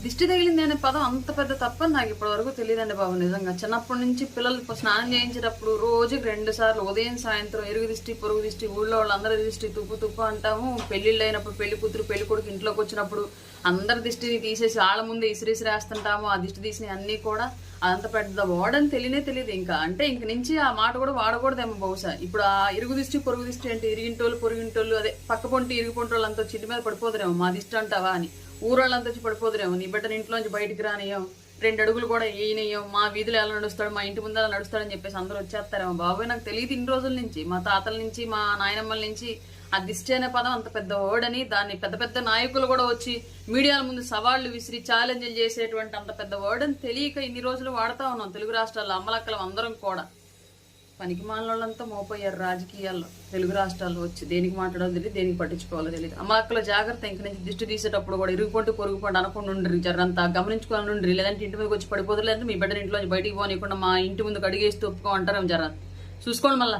దిష్టి తగిలింది అనే పదం అంత పెద్ద తప్పని నాకు ఇప్పటి వరకు తెలియదండి బాబు. నిజంగా చిన్నప్పటి నుంచి పిల్లలు స్నానం చేయించేటప్పుడు రోజుకి 2 సార్లు ఉదయం సాయంత్రం ఎరుగు దిష్టి పొరుగు దిష్టి ఊళ్ళో వాళ్ళందరి దిష్టి తుప్పు తుప్పు అంటాము. పెళ్లిళ్ళు అయినప్పుడు పెళ్లి కూతురు పెళ్లి కొడుకు ఇంట్లోకి వచ్చినప్పుడు అందరి దిష్టిని తీసేసి వాళ్ళ ముందే ఇసిరేస్తాము. ఆ దిష్టి తీసిన అన్నీ కూడా అంత పెద్ద వాడని తెలియదు ఇంకా. అంటే ఇంక నుంచి ఆ మాట కూడా వాడకూడదేమో బహుశా. ఇప్పుడు ఆ ఇరుగు దిష్టి పొరుగు దిష్టి అంటే ఇరిగింటోళ్ళు పొరుగింటోళ్ళు అదే పక్క పొంటి ఇరుగు పొంటోళ్ళు అంతా చిట్టి మీద పడిపోదురేమో మా దిష్టి అంటావా అని. ఊరోళ్ళంతా వచ్చి పడిపోదురేమో, నీ బిడ్డని ఇంట్లోంచి బయటికి రానియం, 2 అడుగులు కూడా వేయనియం, మా వీధులు ఎలా నడుస్తాడు మా ఇంటి ముందు ఎలా నడుస్తాడని చెప్పేసి అందరూ వచ్చేస్తారేమో. బాబోయ్ నాకు తెలియదు ఇన్ని రోజుల నుంచి, మా తాతల నుంచి మా నాయనమ్మల నుంచి ఆ దిష్టి అనే పదం అంత పెద్ద ఓడని, దాన్ని పెద్ద పెద్ద నాయకులు కూడా వచ్చి మీడియాల ముందు సవాళ్లు విసిరి ఛాలెంజ్లు చేసేటువంటి అంత పెద్ద ఓడని తెలియక ఇన్ని రోజులు వాడుతా ఉన్నాం తెలుగు రాష్ట్రాల్లో అమ్మలక్కలం అందరం కూడా. పనికి మాలంతా మోపోయారు రాజకీయాల్లో తెలుగు రాష్ట్రాల్లో వచ్చి. దేనికి మాట్లాడో తెలియదు, దేనికి పట్టించుకోవాలో తెలియదు. అమ్మలక్కల జాగ్రత్త, ఇంక నుంచి దిష్టి తీసేటప్పుడు కూడా ఇరుగుపంటు పొరుగుపండు అనకుండా ఉండ్రి, జరంతా గమనించుకోవాలని ఉండ్రి. లేదంటే ఇంటి మీదకి వచ్చి పడిపోదు, లేదంటే మీ బిడ్డని ఇంట్లో బయటికి పోనీయకుండా మా ఇంటి ముందుకు అడిగేస్తూ ఒప్పుకో అంటారు జర చూసుకోండి మళ్ళీ.